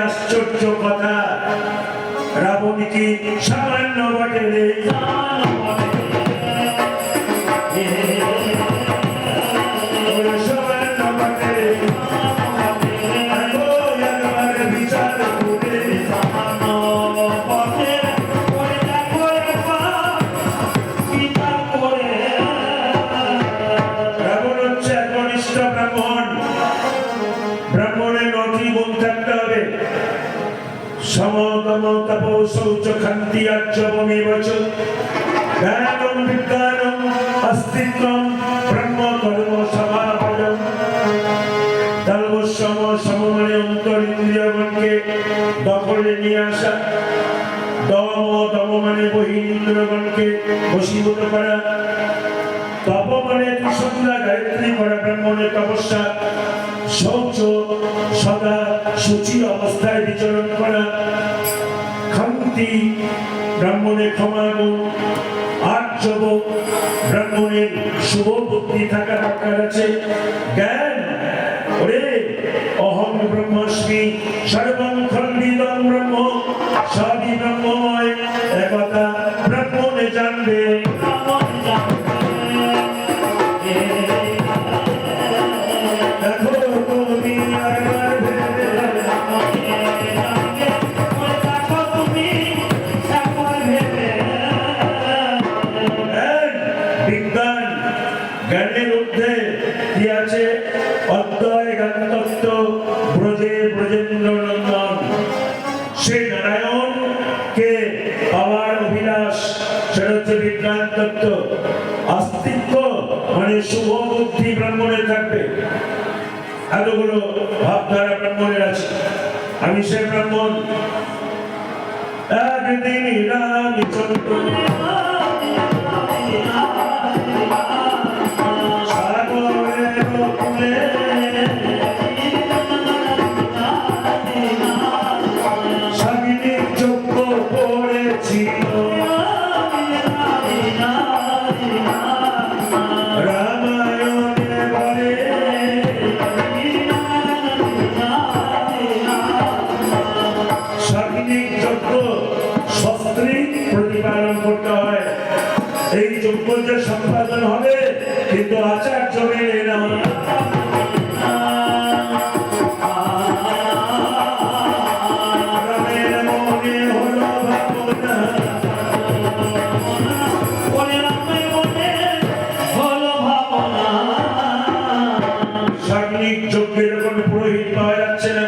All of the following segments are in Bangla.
আশ্চর্য কথা রাবণ কি সামান্য বটে রে দখলে নিয়ে আসা দম মানে বহিনীন্দ্রগণকে বশীভূত করা তপ মানে ত্রিসন্ধ্যা গায়ত্রী করা ব্রাহ্মণের তপস্যা শৌচ সদা শুচি অবস্থায় বিচরণ করা খান্তি ব্রাহ্মণের ক্ষমাগুণ আর্যব ব্রাহ্মণের শুভ বুদ্ধি থাকা দরকার আছে জ্ঞান ওরে অহং ব্রহ্মস্মি সর্বং খণ্ডিতং ব্রহ্ম সবই ব্রহ্মময় একথা ব্রাহ্মণে জানবে अस्तित्व মানে শুভ বুদ্ধি ব্রাহ্মণের থাকবে এতগুলো ভাবধারা ব্রাহ্মণের আছে আমি সে ব্রাহ্মণ একদিন রামচন্দ্র সাগরের কূলে সাগিনীর যজ্ঞ করেছিল সম্পাদন হবে কিন্তু আচার্য মেনে না সাগ্নিক যজ্ঞের কোন পুরোহিত পাওয়া যাচ্ছে না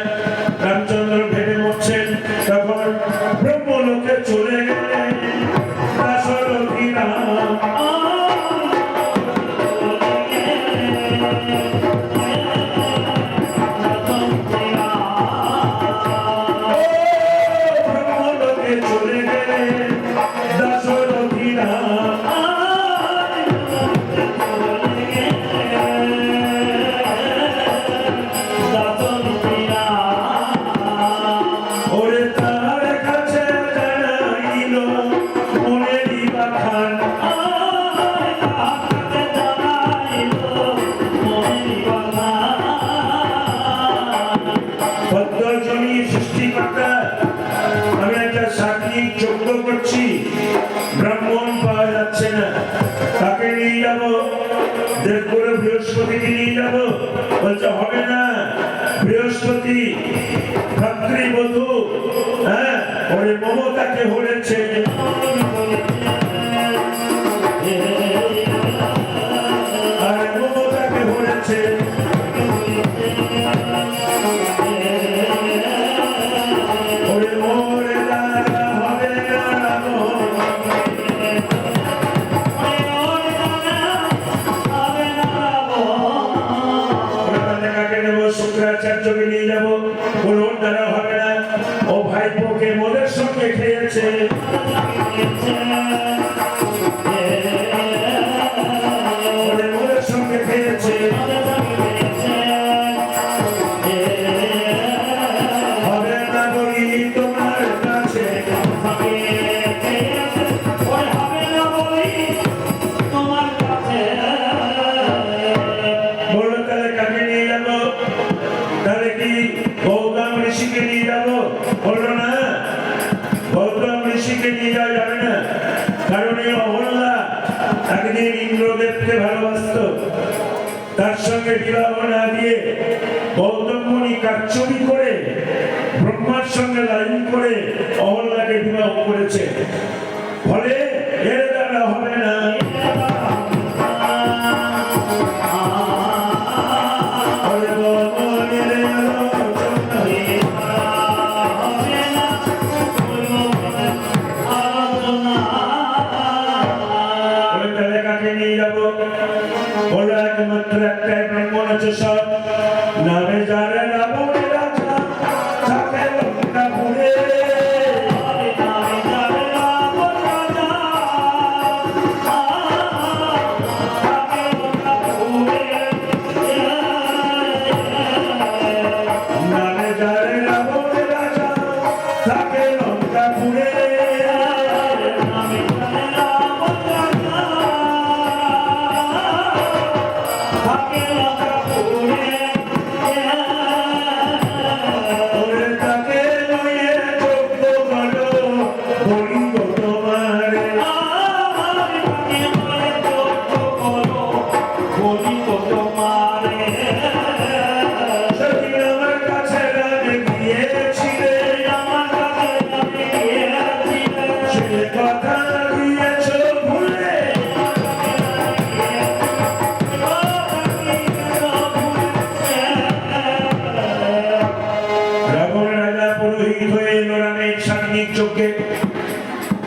রামচন্দ্র ভেবে মরছেন তখন ব্রহ্মলোকে চলে গেলেন দাশরথী রাম বৃহস্পতি ভাতৃবধূ ওরে মমতাকে হরেছে আর মমতাকে হরেছে ওরে মোরে দ্বারা হবে না শুক্রাচার্যকে নিয়ে যাবো কোন দ্বারা হবে না ও ভাইপোকে মোদের সঙ্গে খেয়েছে মোদের সঙ্গে খেয়েছে হবে না বলি তোমার কাছে বললো তাহলে কাকে নিয়ে যাবো তাহলে কি গৌতম ঋষিকে নিয়ে যাবো বললো না গৌতম ঋষিকে নিয়ে যাওয়া যাবে না কারণ এই অহল্যা একদিন ইন্দ্রদেবকে ভালোবাসত তার সঙ্গে বিবাহ না দিয়ে গৌতম মুনি কারচুপি করে ব্রহ্মার সঙ্গে লাইন করে অহল্যাকে বিবাহ করেছে ফলে এর দ্বারা হবে না একমাত্র একটাই ব্রাহ্মণ আছে সব নামে যারে রাবণের রাজা তাকে লঙ্কাপুরে নামে যারে রাবণের রাজা তাকে লঙ্কাপুরে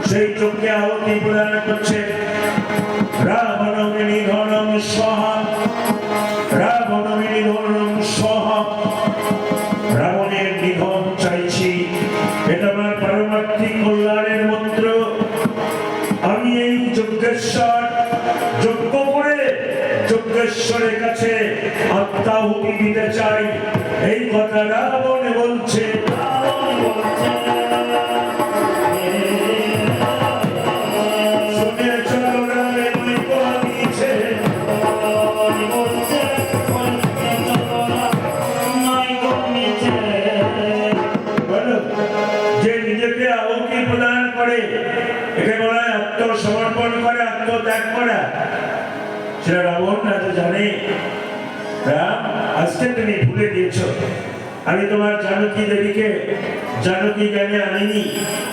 সেই যজ্ঞে আহুতি প্রদান করছে রাবণং নিধনং স্বাহা রাবণং নিধনং স্বাহা রাবণের নিধন চাইছি এটা আমার পারমার্থিক কল্যাণের মন্ত্র আমি এই যজ্ঞেশ্বর যজ্ঞ করে যজ্ঞেশ্বরের কাছে আত্মাহুতি দিতে চাই এই কথা রাবণ বলছে আত্মসমর্পণ করে আত্মত্যাগ করা সেটা রাবণ রাজা জানে রাম আজকে তুমি ভুলে দিয়েছ আমি তোমার জানকী দেবীকে জানকী জ্ঞানে আনিনি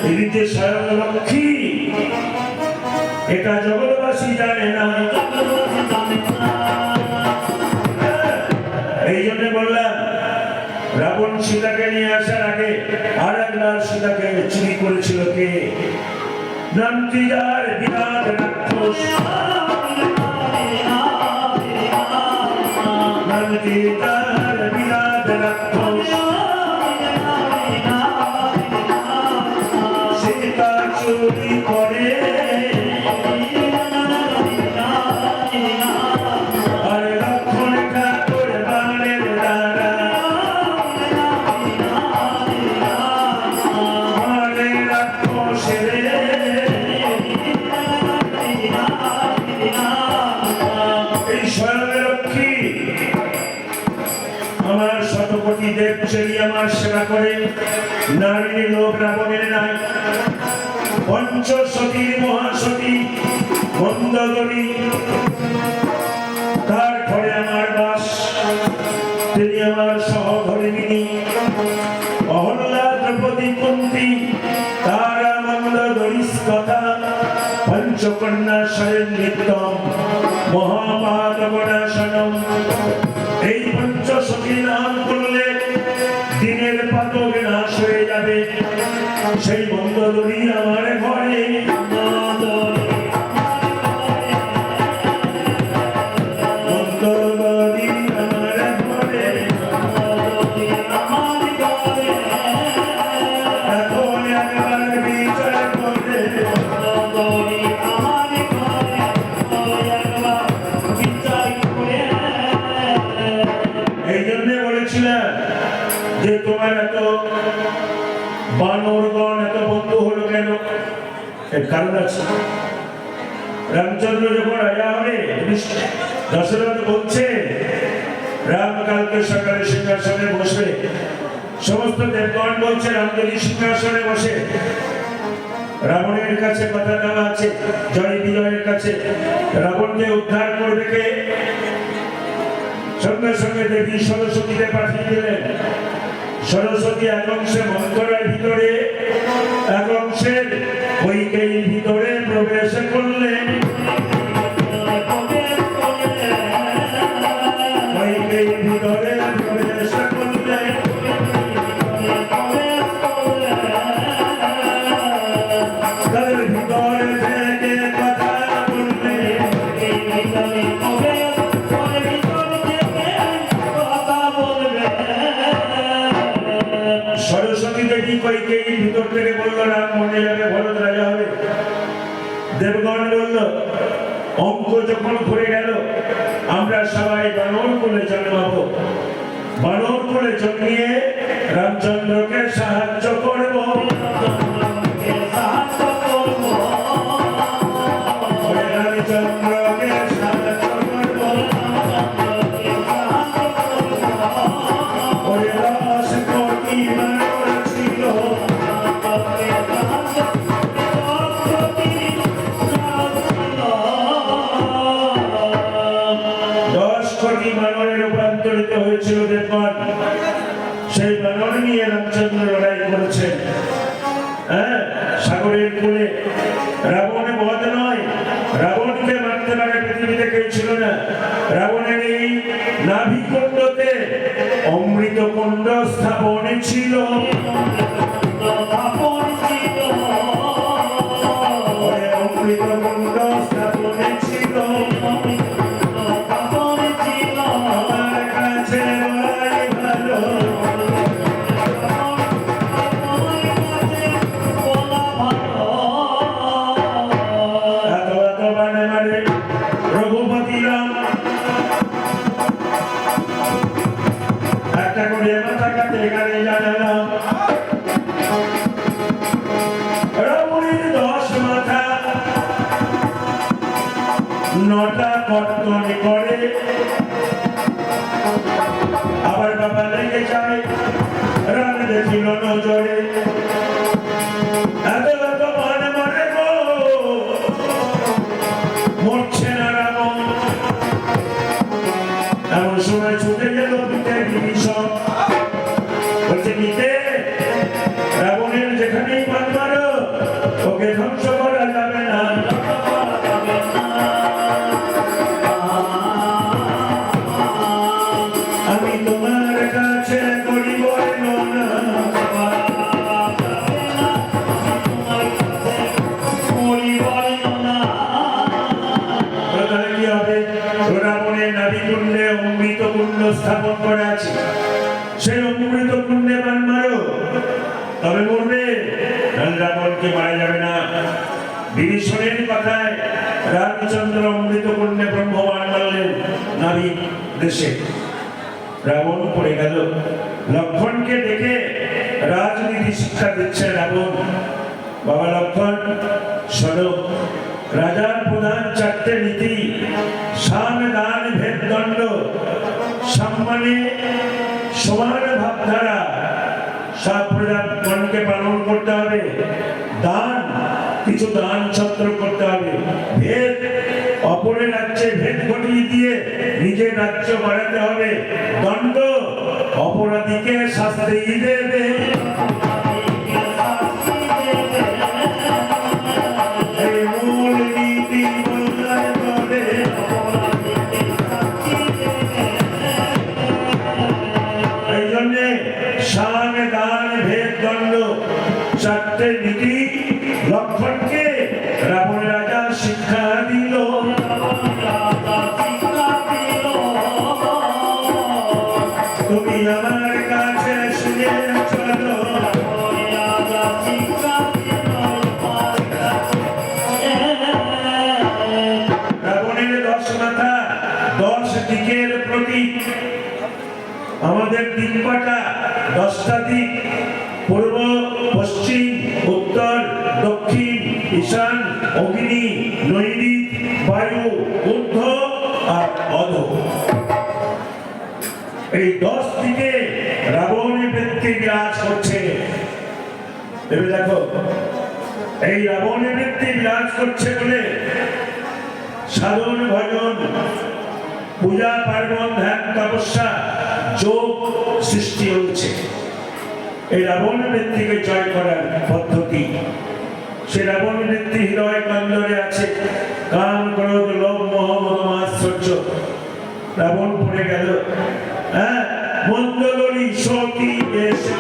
তিনি যে স্বয়ং লক্ষ্মী এটা জগৎবাসী জানে না এই জন্য বললাম রাবণ সীতাকে নিয়ে আসার আগে আর একবার সীতাকে চুরি করেছিল কে নন্দিদার বিরাট রাক্ষস নন্দিদার বিরাট রাক্ষস সীতা চুরি করে আর লক্ষণ ঠাকুর বাণের দ্বারা মানে রাক্ষসের আমার শতকোটি দেব চেয়ে আমার সেবা করে নারীর লোক রাবণের নাই পঞ্চসতী মহাসতী মন্দগরী তার ঘরে আমার বাস তিনি আমার সহধর্মী দ্রৌপদী কুন্তি তারা মন্দোদরীর কথা পঞ্চকন্যা স্বয়ং নিত্যম মহাপাতকনাশনম। এই পঞ্চসখী নাম করলে দিনের পাতক নাশ হয়ে যাবে। সেই মন্দোদরী আমার ঘরে যে তোমার এত বানরগণ এত বন্ধু হলো কেন? এর কারণ আছে। রামচন্দ্র যখন রাজা হবে দশরথ বলছে রাম কালকে সকালে সিংহাসনে বসবে। সমস্ত দেবগণ বলছে রাম যদি সিংহাসনে বসে রাবণের কাছে কথা দেওয়া আছে জয় বিজয়ের কাছে রাবণকে উদ্ধার করবে কে? সঙ্গে সঙ্গে দেবী সরস্বতীকে পাঠিয়ে দিলেন। সরস্বতী এক অংশে মন্থরার ভিতরে এক অংশের কৈকেয়ীর ভিতরে প্রবেশ করলেন। কৈকেয়ীর ভিতরে প্রবেশ করলেন। তাদের ভিতরে থেকে কথা বললেন। সরস্বতী দেবী কৈকেয়ীর ভিতর থেকে বলল রাম মনে যাবে ভরত রাজা হবে। দেবগণ বলল অঙ্ক যখন ঘুরে গেল আমরা সবাই বানর কুলে জন্মাবো। বানর কুলে জন্মিয়ে রামচন্দ্রকে সাহায্য করব। রামচন্দ্রকে সাহায্য করব। ওরে 10 কোটি বানর ছিল। 10 কোটি বানরে রূপান্তরিত হয়েছিল দেবগণ। সেই বানর নিয়ে রামচন্দ্র লড়াই করেছেন। হ্যাঁ, সাগরের কূলে রাবণ বধ নয়, রাবণকে মারতে পারে পৃথিবীতে কেউ ছিল না। রাবণের এই নাভিকুণ্ডতে অমৃত কুণ্ড স্থাপন ছিল। অমৃত কুণ্ড স্থাপন ছিল। আমার কাছে বলাই ভালো। রঘুপতি রাম একটা করে মাথা কাটে এখানে জানালাম রাবণের 10 মাথা 9টা কর্তন করে আবার বাবা লেগে যায়। রাম দেখিল নজরে এত এত মানে মানে গো মরছে না রাবণ। এমন সময় ছুটে গেল পিঠে বিভীষণ। বলছে পিঠে রাবণের যেখানেই বান মারো ওকে ধ্বংস করা যাবে না। আমি তোমার কাছে করিব না। কি হবে? রাবণের নাভিকুণ্ডে অমৃত কুণ্ড স্থাপন করা আছে। সেই অমৃত কুণ্ডে বান মারো তবে মরবে, রাবণকে মারা যাবে না। বিভীষণের কথায় রামচন্দ্র অমৃত কুণ্ডে ব্রহ্মবাণ মারলেন নাভি দেশে। রাবণ পড়ে গেল। লক্ষণকে দেখে রাজনীতি শিক্ষা দিচ্ছে রাবণ। বাবা লক্ষণ শোনো, রাজার প্রধান 4টে নীতি সাম দান ভেদ দণ্ড। সম্মানে সমান ভাবধারা সব প্রজাগণকে পালন করতে হবে। দান কিছু দান ছত্র করতে হবে। ভেদ অপরের রাজ্যে ভেদ ঘটিয়ে দিয়ে নিজের রাজ্য বাড়াতে হবে। দণ্ড অপরাধীকে শাস্তি দেবে। চারটে নীতি লক্ষণকে রাবণ রাজা শিক্ষা দিল। তুমি আমার কাছে শুনে চলো, রাবণের 10 মাথা 10 দিকের প্রতীক। আমাদের দিকপাটা 10টা দিক, পূর্ব, পশ্চিম, উত্তর, দক্ষিণ, ঈশান, অগ্নি, নৈরিত, বায়ু, ঊর্ধ্ব আর অধঃ। এই 10 দিকে রাবণের বৃত্তি বিরাজ করছে। ভেবে দেখো, এই রাবণের বৃত্তি বিরাজ করছে বলে সাধন ভজন, পূজা পার্বণ, ধ্যান তপস্যা, যোগ সৃষ্টি হচ্ছে। এই রাবণ বৃত্তিকে জয় করার পদ্ধতি, সে রাবণ বৃত্তি হৃদয় কন্দরে আছে। কাম, ক্রোধ, লোভ, মোহ, মদ, মাৎসর্য। রাবণ পড়ে গেল, হ্যাঁ, মন্দগরি সতী এসে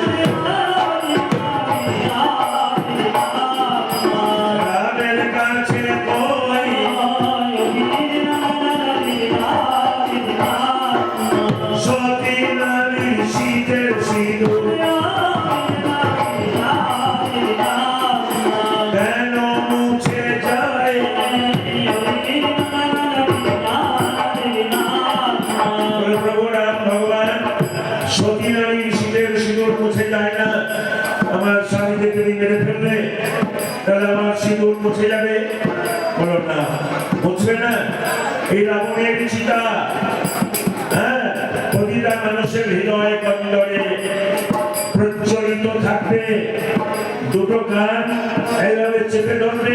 রামের কাছে কই, সতী নারী শীতের সিঁদুর কেন মুছে যায়। প্রভু রাম ভগবান, সতী নারী শীতের সিঁদুর মুছে যায় না। আমার স্বামীকে তুমি মেরে ফেললে তাহলে আমার সিঁদুর মুছে যাবে? বলো না, মুছবে না। এই রাবণের চিতা, হ্যাঁ, প্রতিটা মানুষের হৃদয় কন্দরে প্রজ্বলিত থাকবে। দুটো কান এইভাবে চেপে ধরবে,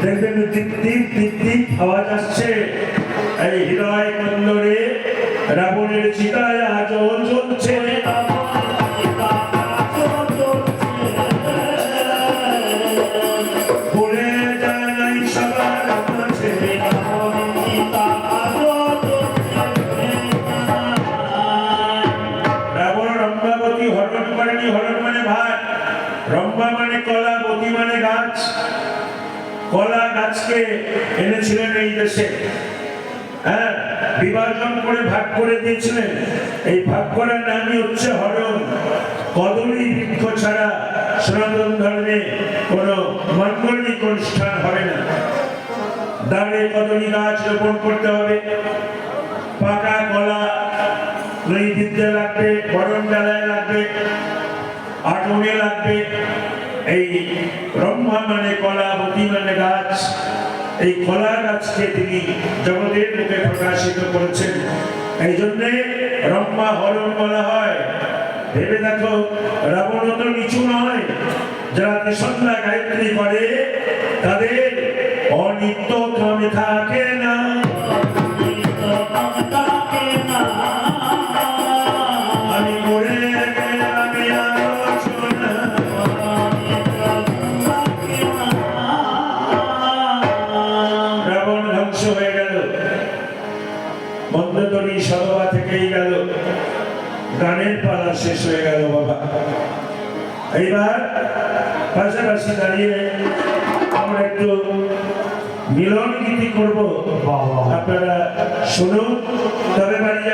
দেখবেন টিপ টিপ টিপ টিপ আওয়াজ আসছে। এই হৃদয় কন্দরে রাবণের চিতায় আজও জ্বলছে। ভুলে যায় নাই সবার মাঝে, রাবণ রম্ভাবতী হরণ করেনি। হরণ মানে ভাত, রম্ভা মানে কলা, বতী মানে গাছ। কলা গাছকে এনেছিলেন এই দেশে, হ্যাঁ, বিভাজন করে ভাগ করে দিয়েছিলেন। এই ভাগ করার নামই হচ্ছে হরণ। কদলী বৃক্ষ ছাড়া সনাতন ধর্মে কোন মাঙ্গলিক অনুষ্ঠান হবে না। দাঁড়ে কদলী গাছ রোপণ করতে হবে, পাকা কলা নৈবেদ্যে লাগবে, বরণ ডালায় লাগবে, আগুনে লাগবে। এই ব্রহ্মা মানে কলা, বতী মানে গাছ। এই কলা গাছকে তিনি জগতের মুখে প্রকাশিত করেছেন, এই জন্যে ব্রহ্মা হরণ বলা হয়। ভেবে দেখো, রাবণ তো নিচু নয়। যারা সন্ধ্যা গায়ত্রী করে তাদের অনিত্য কামে থাকে না। আমি করে আমি আলোচনা, রাবণ ধ্বংস হয়ে গেল, মন্দোদরী সভা থেকেই গেল, গানের পালা শেষ হয়ে গেল। বাবা, এইবার পাশাপাশি দাঁড়িয়ে আমরা একটু মিলন গীতি করবো, আপনারা শুনুন, তবে বাড়ি